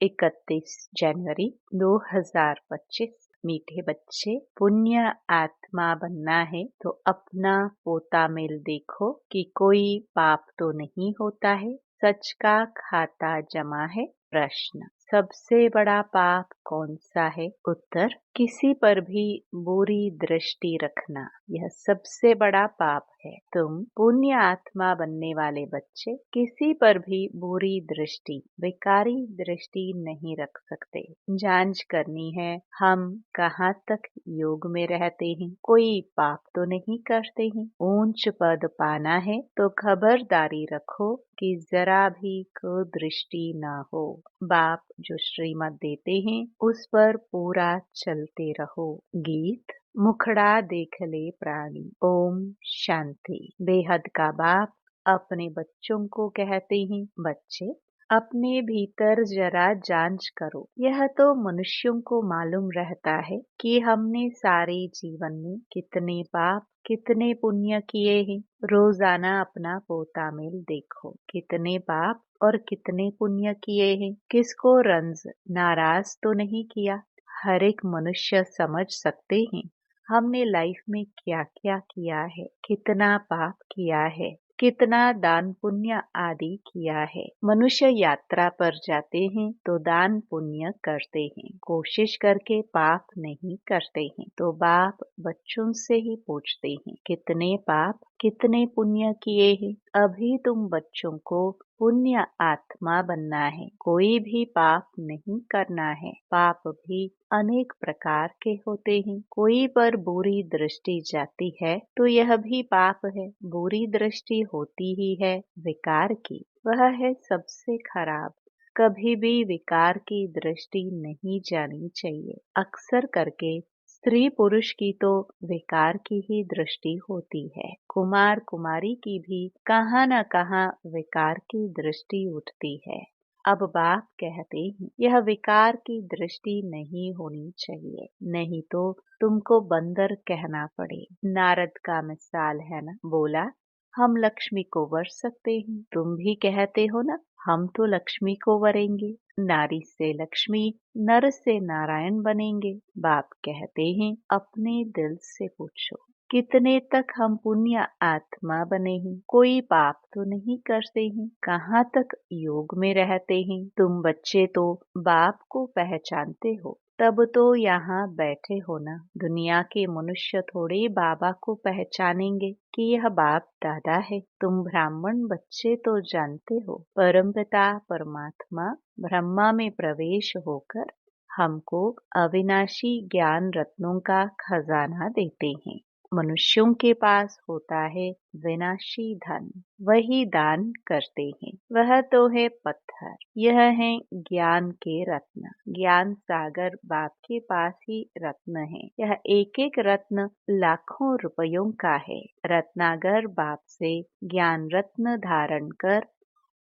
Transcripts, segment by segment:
31 जनवरी 2025। मीठे बच्चे, पुण्य आत्मा बनना है तो अपना पोता मेल देखो कि कोई पाप तो नहीं होता है। सच का खाता जमा है। प्रश्न, सबसे बड़ा पाप कौन सा है? उत्तर, किसी पर भी बुरी दृष्टि रखना, यह सबसे बड़ा पाप है। तुम पुण्य आत्मा बनने वाले बच्चे किसी पर भी बुरी दृष्टि, विकारी दृष्टि नहीं रख सकते। जांच करनी है, हम कहाँ तक योग में रहते हैं, कोई पाप तो नहीं करते हैं। ऊंच पद पाना है तो खबरदारी रखो कि जरा भी कुदृष्टि न हो। बाप जो श्रीमत देते हैं उस पर पूरा चलते रहो। गीत, मुखड़ा देख ले प्राणी। ओम शांति। बेहद का बाप अपने बच्चों को कहते हैं, बच्चे अपने भीतर जरा जांच करो। यह तो मनुष्यों को मालूम रहता है कि हमने सारे जीवन में कितने पाप कितने पुण्य किए हैं। रोजाना अपना पोता मेल देखो, कितने पाप और कितने पुण्य किए हैं। किसको रंज नाराज तो नहीं किया। हर एक मनुष्य समझ सकते हैं हमने लाइफ में क्या क्या किया है, कितना पाप किया है, कितना दान पुण्य आदि किया है। मनुष्य यात्रा पर जाते हैं तो दान पुण्य करते हैं, कोशिश करके पाप नहीं करते हैं। तो बाप बच्चों से ही पूछते हैं, कितने पाप कितने पुण्य किए हैं। अभी तुम बच्चों को पुण्य आत्मा बनना है, कोई भी पाप नहीं करना है। पाप भी अनेक प्रकार के होते हैं। कोई पर बुरी दृष्टि जाती है तो यह भी पाप है। बुरी दृष्टि होती ही है विकार की, वह है सबसे खराब। कभी भी विकार की दृष्टि नहीं जानी चाहिए। अक्सर करके स्त्री पुरुष की तो विकार की ही दृष्टि होती है। कुमार कुमारी की भी कहाँ न कहाँ विकार की दृष्टि उठती है। अब बाप कहते हैं यह विकार की दृष्टि नहीं होनी चाहिए, नहीं तो तुमको बंदर कहना पड़े। नारद का मिसाल है ना, बोला हम लक्ष्मी को वर सकते हैं, तुम भी कहते हो ना हम तो लक्ष्मी को वरेंगे। नारी से लक्ष्मी, नर से नारायण बनेंगे। बाप कहते हैं अपने दिल से पूछो कितने तक हम पुण्य आत्मा बने हैं। कोई पाप तो नहीं करते हैं, कहाँ तक योग में रहते हैं। तुम बच्चे तो बाप को पहचानते हो, तब तो यहाँ बैठे हो ना। दुनिया के मनुष्य थोड़े बाबा को पहचानेंगे कि यह बाप दादा है। तुम ब्राह्मण बच्चे तो जानते हो परमपिता परमात्मा ब्रह्मा में प्रवेश होकर हमको अविनाशी ज्ञान रत्नों का खजाना देते हैं। मनुष्यों के पास होता है विनाशी धन, वही दान करते हैं। वह तो है पत्थर, यह है ज्ञान के रत्न। ज्ञान सागर बाप के पास ही रत्न है। यह एक एक रत्न लाखों रुपयों का है। रत्नागर बाप से ज्ञान रत्न धारण कर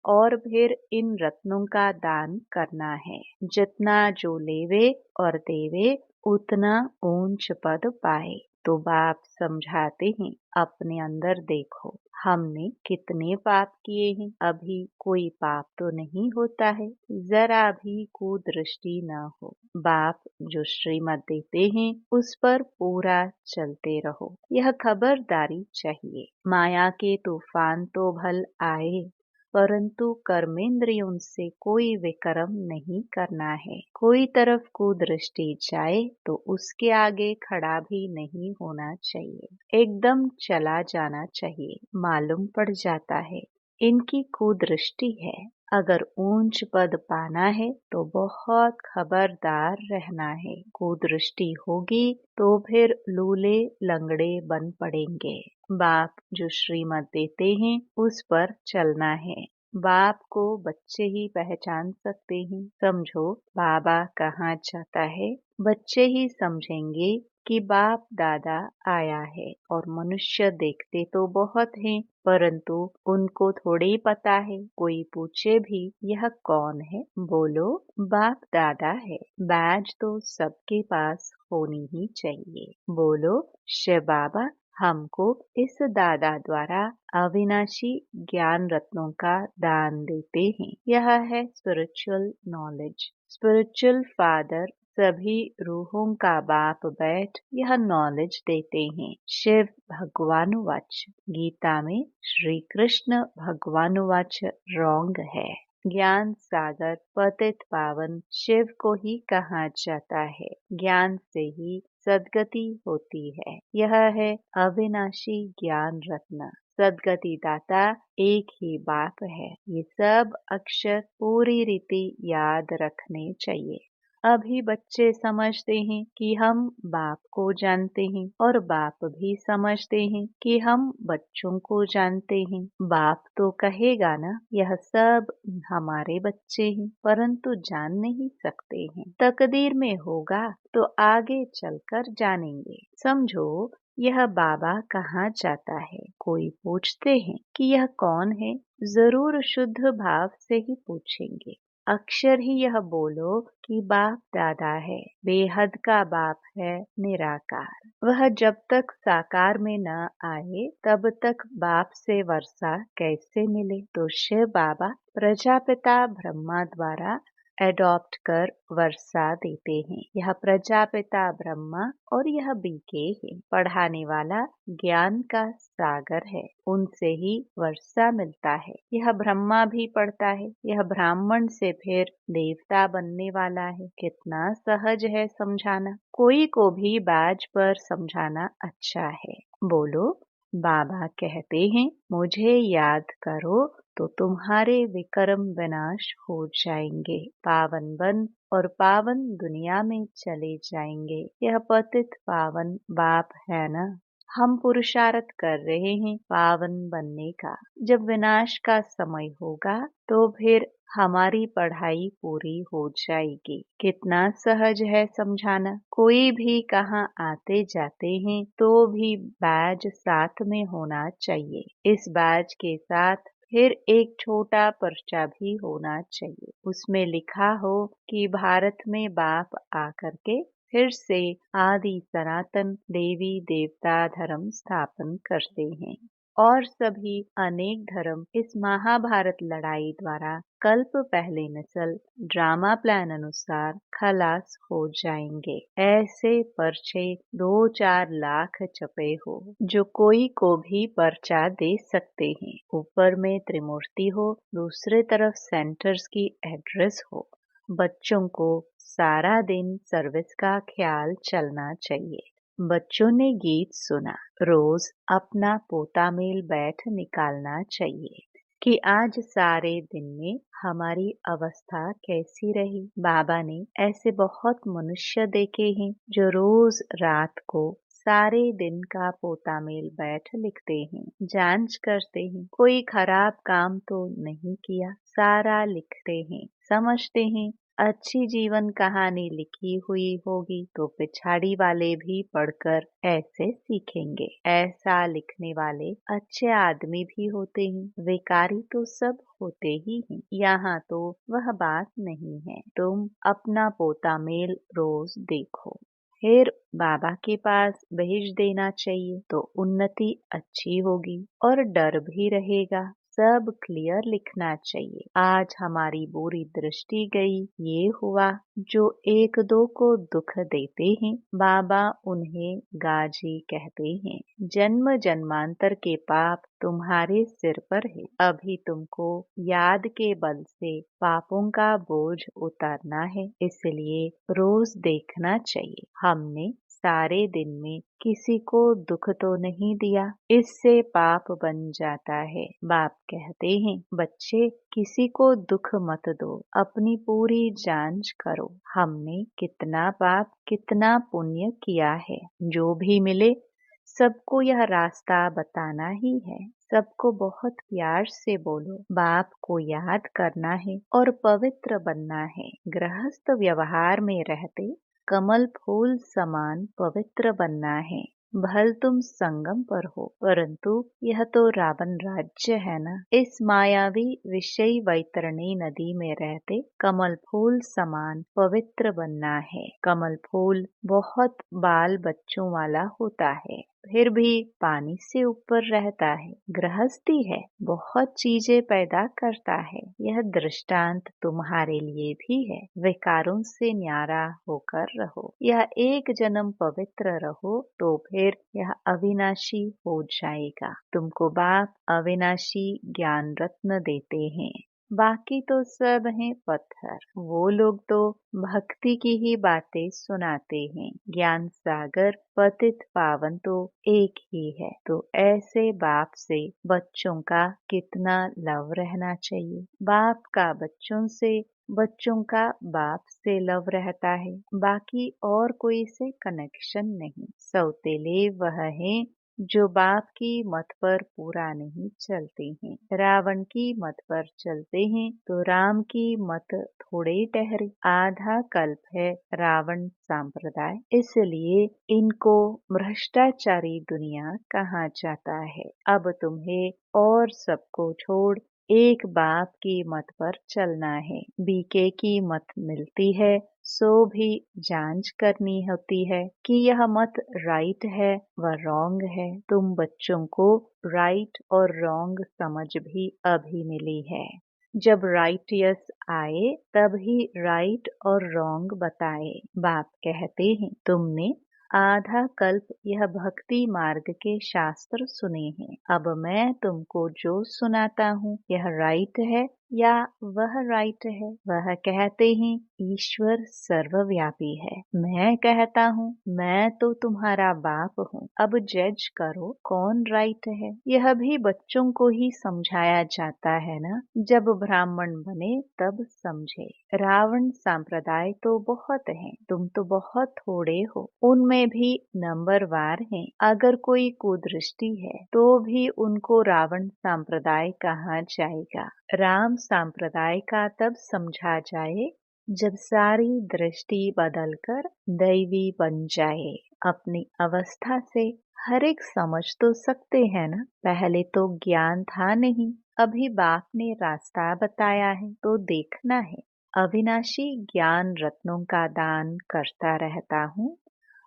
और फिर इन रत्नों का दान करना है। जितना जो लेवे और देवे उतना ऊंच पद पाए। तो बाप समझाते हैं अपने अंदर देखो हमने कितने पाप किए हैं। अभी कोई पाप तो नहीं होता है, जरा भी कुदृष्टि न हो। बाप जो श्रीमत देते हैं उस पर पूरा चलते रहो, यह खबरदारी चाहिए। माया के तूफान तो भल आए, परंतु कर्मेंद्रियों से कोई विकर्म नहीं करना है। कोई तरफ को दृष्टि जाए तो उसके आगे खड़ा भी नहीं होना चाहिए, एकदम चला जाना चाहिए। मालूम पड़ जाता है इनकी कुदृष्टि है। अगर ऊंच पद पाना है तो बहुत खबरदार रहना है। कुदृष्टि होगी तो फिर लूले लंगड़े बन पड़ेंगे। बाप जो श्रीमत देते हैं उस पर चलना है। बाप को बच्चे ही पहचान सकते हैं। समझो बाबा कहाँ जाता है, बच्चे ही समझेंगे कि बाप दादा आया है। और मनुष्य देखते तो बहुत हैं, परंतु उनको थोड़ी पता है। कोई पूछे भी यह कौन है, बोलो बाप दादा है। बैज तो सबके पास होनी ही चाहिए। बोलो शिव बाबा हमको इस दादा द्वारा अविनाशी ज्ञान रत्नों का दान देते हैं। यह है स्पिरिचुअल नॉलेज। स्पिरिचुअल फादर सभी रूहों का बाप बैठ यह नॉलेज देते हैं। शिव भगवानुवाच, गीता में श्री कृष्ण भगवानुवाच रॉन्ग है। ज्ञान सागर पतित पावन शिव को ही कहा जाता है। ज्ञान से ही सद्गति होती है। यह है अविनाशी ज्ञान रत्न। सद्गति दाता एक ही बाप है। ये सब अक्षर पूरी रीति याद रखने चाहिए। अभी बच्चे समझते हैं कि हम बाप को जानते हैं और बाप भी समझते हैं कि हम बच्चों को जानते हैं। बाप तो कहेगा ना यह सब हमारे बच्चे हैं, परंतु जान नहीं सकते हैं। तकदीर में होगा तो आगे चलकर जानेंगे। समझो यह बाबा कहाँ जाता है। कोई पूछते हैं कि यह कौन है, जरूर शुद्ध भाव से ही पूछेंगे। अक्षर ही यह बोलो कि बाप दादा है, बेहद का बाप है, निराकार। वह जब तक साकार में न आए तब तक बाप से वर्षा कैसे मिले। तो शिव बाबा प्रजापिता ब्रह्मा द्वारा एडॉप्ट कर वर्षा देते हैं। यह प्रजापिता ब्रह्मा और यह बीके है। पढ़ाने वाला ज्ञान का सागर है, उनसे ही वर्षा मिलता है। यह ब्रह्मा भी पढ़ता है। यह ब्राह्मण से फिर देवता बनने वाला है। कितना सहज है समझाना। कोई को भी बाज पर समझाना अच्छा है। बोलो बाबा कहते हैं मुझे याद करो तो तुम्हारे विक्रम विनाश हो जाएंगे, पावन बन और पावन दुनिया में चले जाएंगे। यह पतित पावन बाप है ना। हम पुरुषार्थ कर रहे हैं पावन बनने का। जब विनाश का समय होगा तो फिर हमारी पढ़ाई पूरी हो जाएगी। कितना सहज है समझाना। कोई भी कहाँ आते जाते हैं तो भी बैज साथ में होना चाहिए। इस बैज के साथ फिर एक छोटा पर्चा भी होना चाहिए। उसमें लिखा हो कि भारत में बाप आकर के फिर से आदि सनातन देवी देवता धर्म स्थापन करते हैं और सभी अनेक धर्म इस महाभारत लड़ाई द्वारा कल्प पहले नस्ल ड्रामा प्लान अनुसार खलास हो जाएंगे। ऐसे पर्चे 2-4 लाख छपे हो जो कोई को भी पर्चा दे सकते हैं। ऊपर में त्रिमूर्ति हो, दूसरे तरफ सेंटर्स की एड्रेस हो। बच्चों को सारा दिन सर्विस का ख्याल चलना चाहिए। बच्चों ने गीत सुना। रोज अपना पोता मेल बैठ निकालना चाहिए कि आज सारे दिन में हमारी अवस्था कैसी रही। बाबा ने ऐसे बहुत मनुष्य देखे हैं जो रोज रात को सारे दिन का पोता मेल बैठ लिखते हैं, जांच करते हैं कोई खराब काम तो नहीं किया, सारा लिखते हैं। समझते हैं अच्छी जीवन कहानी लिखी हुई होगी तो पिछाड़ी वाले भी पढ़कर ऐसे सीखेंगे। ऐसा लिखने वाले अच्छे आदमी भी होते हैं, विकारी तो सब होते ही हैं। यहाँ तो वह बात नहीं है। तुम अपना पोता मेल रोज देखो, फिर बाबा के पास भेज देना चाहिए तो उन्नति अच्छी होगी और डर भी रहेगा। सब क्लियर लिखना चाहिए। आज हमारी बुरी दृष्टि गई, ये हुआ। जो 1-2 को दुख देते हैं बाबा उन्हें गाजी कहते हैं। जन्म जन्मांतर के पाप तुम्हारे सिर पर है। अभी तुमको याद के बल से पापों का बोझ उतारना है, इसलिए रोज देखना चाहिए हमने सारे दिन में किसी को दुख तो नहीं दिया। इससे पाप बन जाता है। बाप कहते हैं बच्चे किसी को दुख मत दो, अपनी पूरी जांच करो हमने कितना पाप कितना पुण्य किया है। जो भी मिले सबको यह रास्ता बताना ही है। सबको बहुत प्यार से बोलो बाप को याद करना है और पवित्र बनना है। गृहस्थ व्यवहार में रहते कमल फूल समान पवित्र बनना है। भल तुम संगम पर हो, परंतु यह तो रावण राज्य है ना। इस मायावी विषय वैतरणी नदी में रहते कमल फूल समान पवित्र बनना है। कमल फूल बहुत बाल बच्चों वाला होता है, फिर भी पानी से ऊपर रहता है। गृहस्थी है, बहुत चीजें पैदा करता है। यह दृष्टांत तुम्हारे लिए भी है। विकारों से न्यारा होकर रहो। यह एक जन्म पवित्र रहो तो फिर यह अविनाशी हो जाएगा। तुमको बाप अविनाशी ज्ञान रत्न देते हैं, बाकी तो सब हैं पत्थर। वो लोग तो भक्ति की ही बातें सुनाते हैं। ज्ञान सागर पतित पावन तो एक ही है। तो ऐसे बाप से बच्चों का कितना लव रहना चाहिए। बाप का बच्चों से, बच्चों का बाप से लव रहता है, बाकी और कोई से कनेक्शन नहीं। सौतेले वह हैं जो बाप की मत पर पूरा नहीं चलते हैं। रावण की मत पर चलते हैं तो राम की मत थोड़े ठहरे। आधा कल्प है रावण संप्रदाय, इसलिए इनको भ्रष्टाचारी दुनिया कहा जाता है। अब तुम्हें और सबको छोड़ एक बाप की मत पर चलना है। बीके की मत मिलती है सो भी जांच करनी होती है कि यह मत राइट है व रॉन्ग है। तुम बच्चों को राइट और रॉन्ग समझ भी अभी मिली है। जब राइटियस आए तब ही राइट और रॉन्ग बताए। बाप कहते हैं तुमने आधा कल्प यह भक्ति मार्ग के शास्त्र सुने हैं। अब मैं तुमको जो सुनाता हूँ यह राइट है या वह राइट है। वह कहते हैं ईश्वर सर्वव्यापी है। मैं कहता हूँ मैं तो तुम्हारा बाप हूँ। अब जज करो कौन राइट है। यह भी बच्चों को ही समझाया जाता है ना। जब ब्राह्मण बने तब समझे। रावण संप्रदाय तो बहुत हैं, तुम तो बहुत थोड़े हो। उनमें भी नंबरवार हैं। अगर कोई कुदृष्टि है तो भी उनको रावण संप्रदाय कहा जाएगा। राम संप्रदाय का तब समझा जाए जब सारी दृष्टि बदलकर दैवी बन जाए। अपनी अवस्था से हर एक समझ तो सकते हैं ना। पहले तो ज्ञान था नहीं, अभी बाप ने रास्ता बताया है तो देखना है। अविनाशी ज्ञान रत्नों का दान करता रहता हूँ।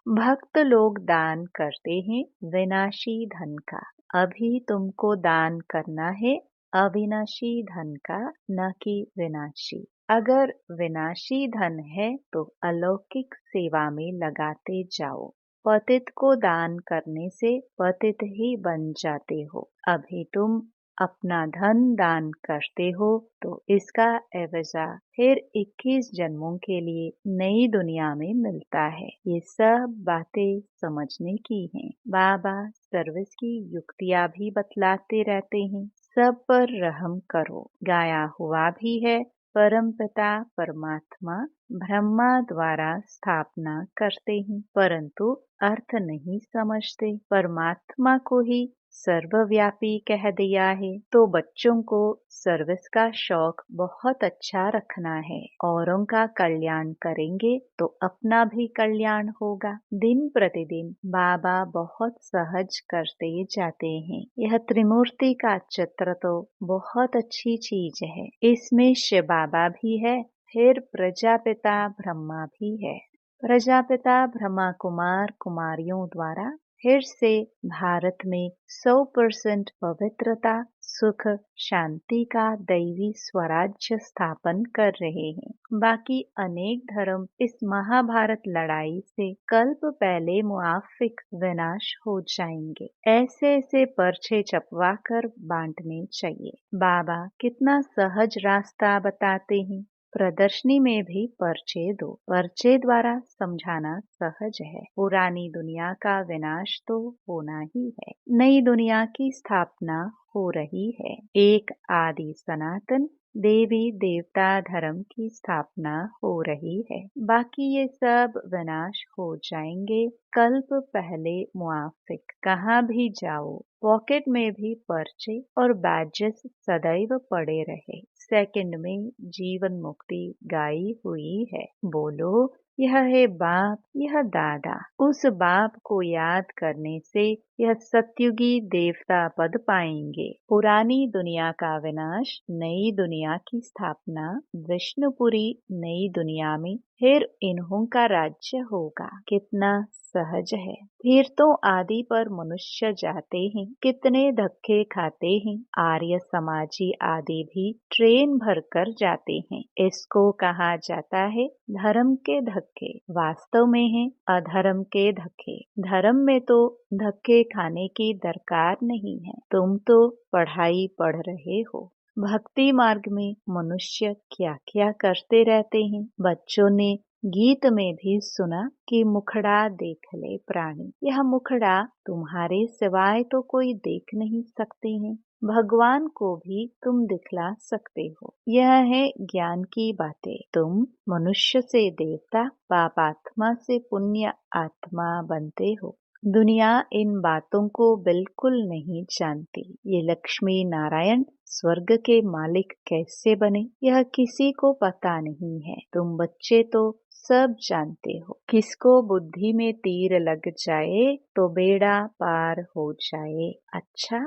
भक्त लोग दान करते हैं विनाशी धन का। अभी तुमको दान करना है अविनाशी धन का, न कि विनाशी। अगर विनाशी धन है तो अलौकिक सेवा में लगाते जाओ। पतित को दान करने से पतित ही बन जाते हो। अभी तुम अपना धन दान करते हो तो इसका एवजा फिर 21 जन्मों के लिए नई दुनिया में मिलता है। ये सब बातें समझने की हैं। बाबा सर्विस की युक्तियाँ भी बतलाते रहते हैं। सब पर रहम करो। गाया हुआ भी है परमपिता परमात्मा ब्रह्मा द्वारा स्थापना करते हैं, परंतु अर्थ नहीं समझते। परमात्मा को ही सर्वव्यापी कह दिया है तो बच्चों को सर्विस का शौक बहुत अच्छा रखना है। औरों का कल्याण करेंगे तो अपना भी कल्याण होगा। दिन प्रतिदिन बाबा बहुत सहज करते जाते हैं। यह त्रिमूर्ति का चित्र तो बहुत अच्छी चीज है। इसमें शिव बाबा भी है, फिर प्रजापिता ब्रह्मा भी है। प्रजापिता ब्रह्मा कुमार कुमारियों द्वारा फिर से भारत में 100% पवित्रता सुख शांति का दैवी स्वराज्य स्थापन कर रहे हैं। बाकी अनेक धर्म इस महाभारत लड़ाई से कल्प पहले मुआफिक विनाश हो जाएंगे। ऐसे ऐसे पर्चे छपवा कर बांटने चाहिए। बाबा कितना सहज रास्ता बताते हैं। प्रदर्शनी में भी पर्चे दो। पर्चे द्वारा समझाना सहज है। पुरानी दुनिया का विनाश तो होना ही है, नई दुनिया की स्थापना हो रही है। एक आदि सनातन देवी देवता धर्म की स्थापना हो रही है। बाकी ये सब विनाश हो जाएंगे कल्प पहले मुआफिक। कहाँ भी जाओ पॉकेट में भी पर्चे और बैजेस सदैव पड़े रहे। सेकंड में जीवन मुक्ति गाई हुई है। बोलो यह है बाप, यह दादा। उस बाप को याद करने से यह सत्युगी देवता पद पाएंगे। पुरानी दुनिया का विनाश, नई दुनिया की स्थापना। विष्णुपुरी नई दुनिया में फिर इन्हों का राज्य होगा। कितना सहज है। फिर तो आदि पर मनुष्य जाते हैं, कितने धक्के खाते हैं। आर्य समाजी आदि भी ट्रेन भरकर जाते हैं। इसको कहा जाता है धर्म के धक्के। वास्तव में है अधर्म के धक्के। धर्म में तो धक्के खाने की दरकार नहीं है। तुम तो पढ़ाई पढ़ रहे हो। भक्ति मार्ग में मनुष्य क्या क्या करते रहते हैं। बच्चों ने गीत में भी सुना कि मुखड़ा देख ले प्राणी। यह मुखड़ा तुम्हारे सिवाय तो कोई देख नहीं सकते हैं। भगवान को भी तुम दिखला सकते हो। यह है ज्ञान की बातें। तुम मनुष्य से देवता, पापात्मा से पुण्य आत्मा बनते हो। दुनिया इन बातों को बिल्कुल नहीं जानती। ये लक्ष्मी नारायण स्वर्ग के मालिक कैसे बने, यह किसी को पता नहीं है। तुम बच्चे तो सब जानते हो। किसको बुद्धि में तीर लग जाए तो बेड़ा पार हो जाए। अच्छा,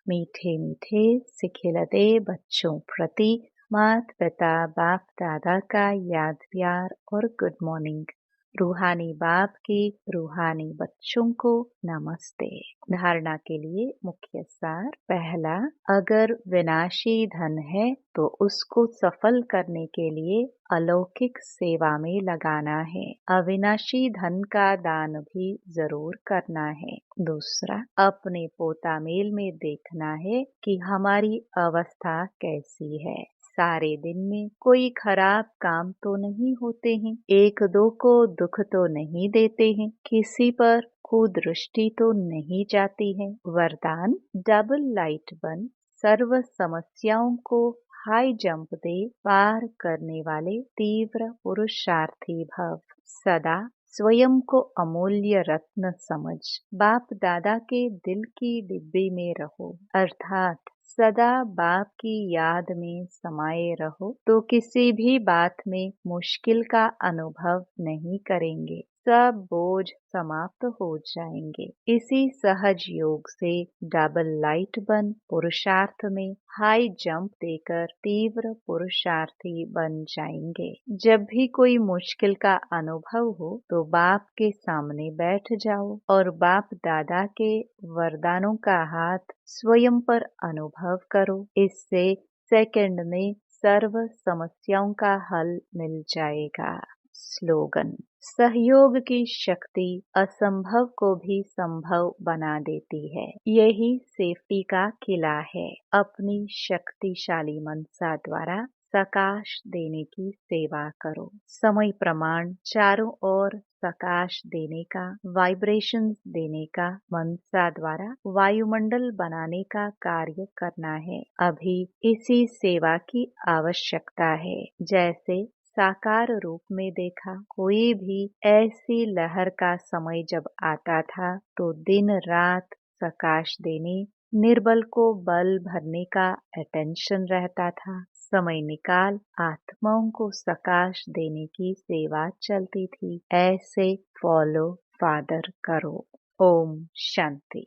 मीठे मीठे सिखिलते बच्चों प्रति माता पिता बाप दादा का याद प्यार और गुड मॉर्निंग। रूहानी बाप की रूहानी बच्चों को नमस्ते। धारणा के लिए मुख्य सार। पहला, अगर विनाशी धन है तो उसको सफल करने के लिए अलौकिक सेवा में लगाना है। अविनाशी धन का दान भी जरूर करना है। दूसरा, अपने पोता मेल में देखना है कि हमारी अवस्था कैसी है। सारे दिन में कोई खराब काम तो नहीं होते हैं। एक दो को दुख तो नहीं देते हैं। किसी पर कुदृष्टि तो नहीं जाती है। वरदान, डबल लाइट बन सर्व समस्याओं को हाई जंप दे पार करने वाले तीव्र पुरुषार्थी भव। सदा स्वयं को अमूल्य रत्न समझ बाप दादा के दिल की डिब्बी में रहो, अर्थात सदा बाप की याद में समाये रहो तो किसी भी बात में मुश्किल का अनुभव नहीं करेंगे। सब बोझ समाप्त हो जाएंगे। इसी सहज योग से डबल लाइट बन पुरुषार्थ में हाई जंप देकर तीव्र पुरुषार्थी बन जाएंगे। जब भी कोई मुश्किल का अनुभव हो तो बाप के सामने बैठ जाओ और बाप दादा के वरदानों का हाथ स्वयं पर अनुभव करो। इससे सेकंड में सर्व समस्याओं का हल मिल जाएगा। स्लोगन, सहयोग की शक्ति असंभव को भी संभव बना देती है। यही सेफ्टी का किला है। अपनी शक्तिशाली मनसा द्वारा प्रकाश देने की सेवा करो। समय प्रमाण चारों ओर प्रकाश देने का, वाइब्रेशंस देने का, मनसा द्वारा वायुमंडल बनाने का कार्य करना है। अभी इसी सेवा की आवश्यकता है। जैसे साकार रूप में देखा, कोई भी ऐसी लहर का समय जब आता था तो दिन रात प्रकाश देने, निर्बल को बल भरने का अटेंशन रहता था। समय निकाल आत्माओं को प्रकाश देने की सेवा चलती थी। ऐसे फॉलो फादर करो। ओम शांति।